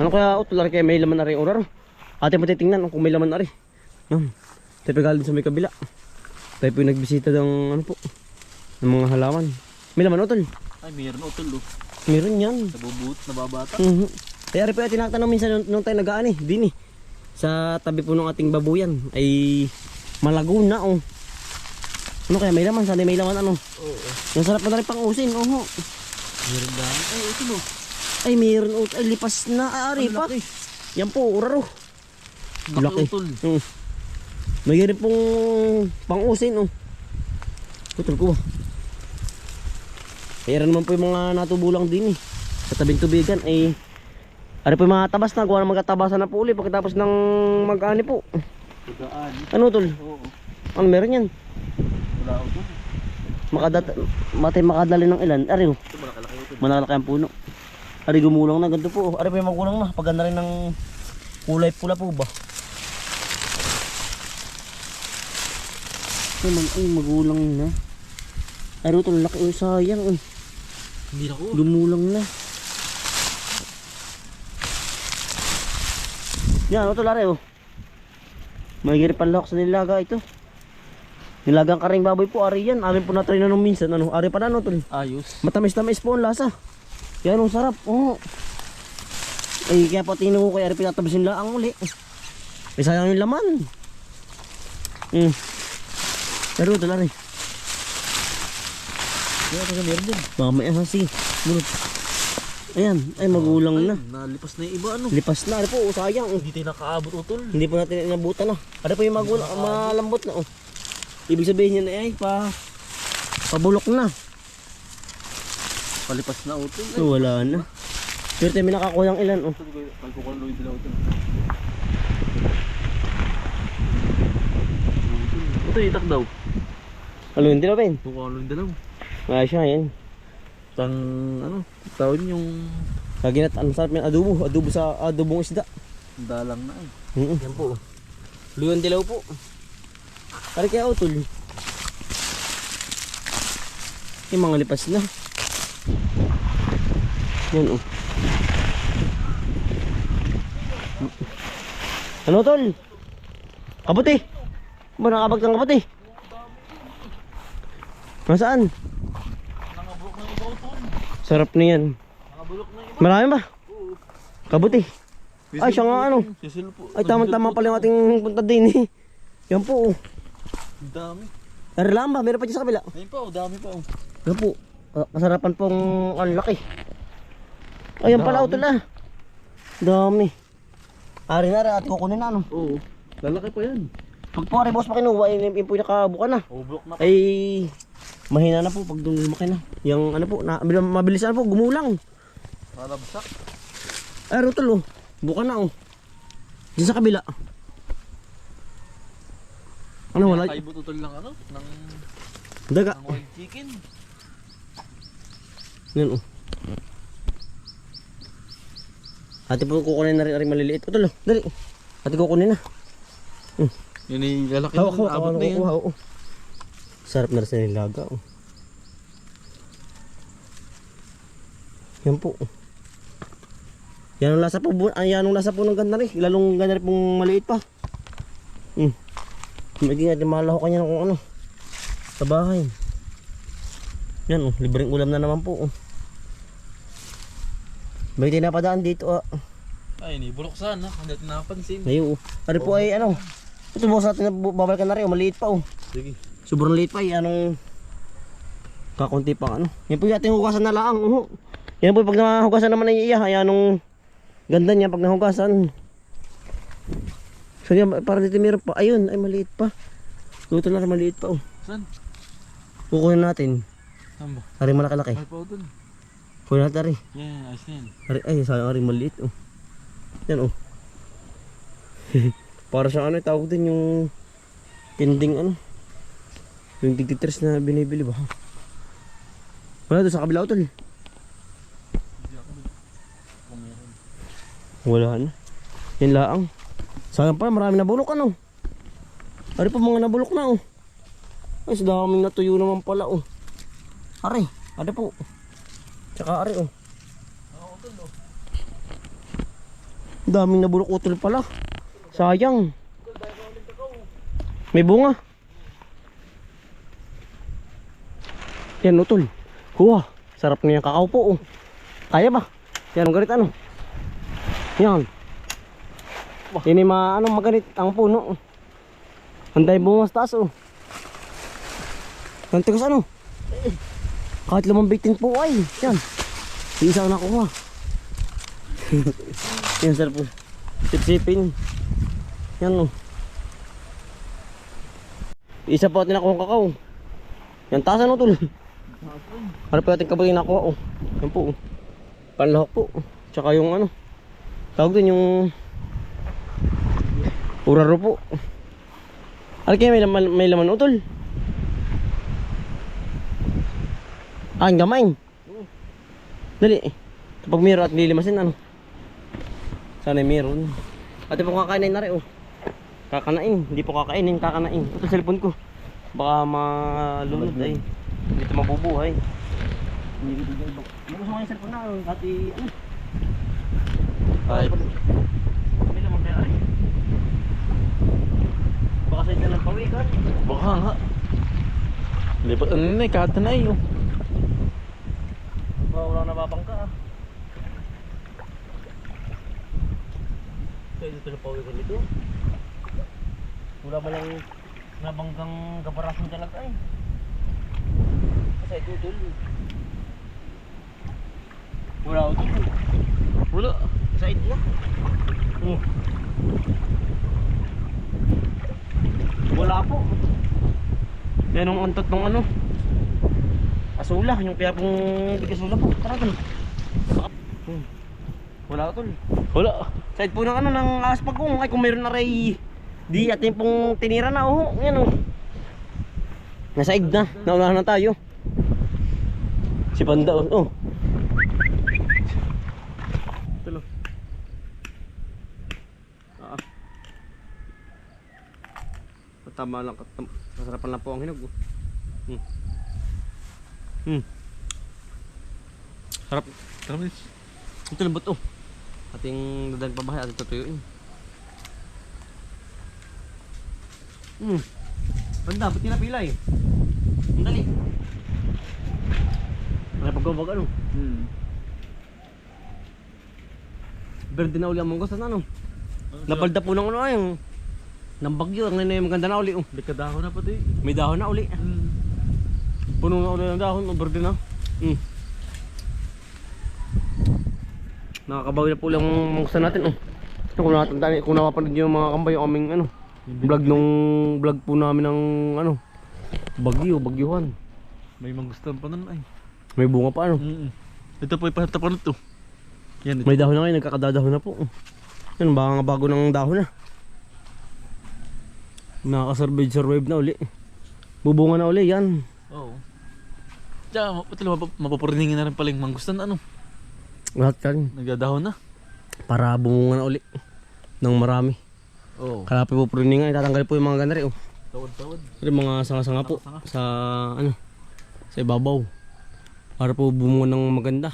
Ano kaya utol ari kaya may laman na rin orar? Ate mo titingnan kung may laman na rin. Yan. Tayo galing sa may kabila. Tayo po nagbisita ng ano po, ng mga halaman. May laman utol. Ay, mayroon utol oh. Meron yan. Nababata. Kaya rin po tinatanong minsan nung tayo nag-aan eh. Din eh. Sa tabi po ng ating babuyan ay malago na oh. Ano kaya may laman? Sana may laman ano? Oo. Yung sarap na rin pang usin. Oh. Meron dami. Ay, utol oh. Ay meron utol. Ay lipas na. Ari pa. Laki. Yan po. Uraro. Laki utol. May rin pong pang usin oh. Utol ko ba? Kaya naman po yung mga natubulang din eh. Sa tabing tubigan ay ano po yung mga tabas na. Gawa na magkatabasan na po ulit pagkatapos ng mag-ani po. Ano tol? Oo. Ano meron yan? Wala utol. Makadali ng ilan? Ari oh. Ito malaki utol. Malalaki ang puno. Ari gumulang na. Ganito po. Ari po yung magulang na. Paganda rin ng kulay pula po ba? Ay magulang na. Ari tol laki oh. Sayang oh. Hindi na ko. Gumulang na. Yan, ito lari oh. Magigirip ang lahok sa nilaga ito. Nilagang karing baboy po, ari yan. Amin po na-try na nung minsan. Ano, ari pa na no tol. Ayos. Matamis-tamis po ang lasa. Yan ang sarap. Oh. Ay kaya pa tinuho ko, ari pinatabisin laang uli. Ay sayang yung laman. Pero ito lari. Kaya ito meron din. Mamaya sige. Bulot. Ayan, ay magulang na. Nalipas na yung iba ano. Lipas na, ari po, sayang. Hindi tayo nakaabot utol. Hindi po natin inabutan na. Ari po yung magulang, malambot na oh. Ibig sabihin niya ay pabulok na. Palipas na utol. So, wala na. Pero tayo may nakakulang ilan oh. Kalkukuloy dila utol. Ito itak daw. Ano yun, dilaw ba yun? Kalkukuloy dalaw. Ay siya yan. Tang ano, taon yung Kaginat, ano sarap yan, adobo sa adobong isda. dalang na eh. Yan po. Luyon dilaw po. Pare kaya utol. Yung mga lipas na. Yan oh. Ano tol? Kabuti. Ba nakabag ng kabuti? Nasaan? Nangabulok na iba utol. Sarap na yan. Nangabulok na iba. Marami ba? Kabuti. Ay siya nga ano. Sisil po. Ay tama-tama pala yung ating punta din eh. Yan po oh. Dami. Pero lang ba? Meron pa dyan sa kabila. Ayun pa oh, dami pa oh. Yan po. Kasarapan pong ang laki. Ayan pala utol ah. Dami. Ari na at kukunin na ano. Oo. Lalaki pa yan. Pag po ari boss makinuha yung po nakabuka na. Overlock na. Ay mahina na po pag lumaki na. Yung ano po, mabilis na po, gumulang. Malabsak. Ay utol oh. Buka na oh. Diyan sa kabila. Ano wala? Kaibot utol lang ano? Ng Daga. wild chicken. Yan oh. Ate po kukunin na rin maliliit. Utol oh. Dali. Ate kukunin na. Yun yung lalaki Hawak, na abot na yan. oh. Sarap na rin sa nilaga oh. Yan po. Yan ang lasa po, yan ang lasa po ng ganda rin. Lalong ganda rin pong maliit pa. Magiging natin malaho kanya kung ano. Sa bahay. Yan oh, libreng ulam na naman po oh. May tinapadaan dito ah. Ay, nibulok sana. Hindi natin napansin. Ngayon oh. Ari po ay ano. Ito boss natin babalikan na rin oh. Maliit pa oh. Sige. Sobrang liit pa eh. Anong kakunti pa ano. Yan po yung ating hugasan na lang oh. Yan po pag nahugasan naman ay iya. Ayan anong ganda niya pag nahugasan. So yan, para dito meron pa. Ayun, ay maliit pa. Luto na rin maliit pa oh. Saan? Kukunin natin. Saan ba? Ari malaki-laki. Ay pa utol. Kunin natin ari. Yeah, ayos na yan. Ay sayang ari maliit oh. Yan oh. Para sa ano tawag din yung tinding ano. Yung tigtiters na binibili ba? Wala doon sa kabila utol. Wala na. Yan laang. Sayang pa, marami nabulok ano. Ari pa mga nabulok na oh. Ay, sa daming natuyo naman pala oh. Ari, ada po. Tsaka ari oh. Daming nabulok utol pala. Sayang. May bunga. Yan utol. Kuha. Sarap na yung kakao po. Oh. Kaya ba? Yan ang ganit ano. Yan. Yan yung maganit ang puno. Anday bunga sa taas oh. Ang tigas ano. Kahit lumambitin po ay. Yan. Isa na nakuha. Yan sarap po. Sipsipin. Yan oh. Isa po natin nakuha kakao. Yan taas ano tol. Ano pa natin kabagay nakuha oh. Yan po oh. Panlahok po. Tsaka yung ano. Tawag din yung uraro po. Ano kaya may laman utol? Ah, ang gamay. Dali. Kapag meron at nililimasin ano. Sana meron. Ate po kakainin na rin oh. Kakanain. Hindi po kakainin, kakanain. Ito cellphone ko. Baka malunod ay. Hindi ito mabubuhay. Hindi ko dito. Gusto mo yung cellphone na dati ano. Ay. May laman kaya ay. Baka sa ito ng pawikan. Baka nga. Lipat ano na eh, kahit na eh. Oh. Baka wala nababangka ah. Kaya dito na pawikan dito. Wala ba lang nabanggang gabarasan talaga eh. Kasi ito tuloy. Wala ako dito. Wala. Side na. Wala po. Yan ang antot ng ano. Asula. Yung kaya pong bigasula po. Tara tol. Wala tol. Wala. Side po ng ano ng aspagong. Ay kung mayroon na ray. Di atin pong tinira na oh. Yan oh. Nasa ig na. Naunahan na tayo. Si Panda oh. Tulo. Tama lang. Masarapan lang po ang hinog. Sarap. Sarap din. Ito lambot oh. Ating dadan pabahay ating tutuyuin. Banda, ba't tinapila eh? Ang dali. Nakipagkabag ano? Berde na uli ang mangos na ano? Nabalda po ng ano ay ng bagyo, ang nanay maganda na uli oh. Likadahon na pati. May dahon na uli. Puno na uli ng dahon, berde na. Nakakabawi na po lang ang mangos natin oh. Kung napapanood nyo mga kambay yung aming ano vlog po namin ng ano bagyuhan. May mangustan pa nun ay. May bunga pa ano. Ito po ipatapan ito. Yan ito. May dahon na ngayon, nagkakadadahon na po. Yan, baka nga bago ng dahon na. Nakaka-survive na uli. Bubunga na uli yan. Oo. Tsaka mapapuriningan na rin pala yung mangustan ano. Lahat yan. Nagdadahon na. Para bumunga na uli ng marami. Oo. Kaya po pruningan, itatanggal po yung mga ganari oh. Tawad-tawad. Yung mga sanga-sanga po sa ano sa ibabaw. Para po bumunga ng maganda.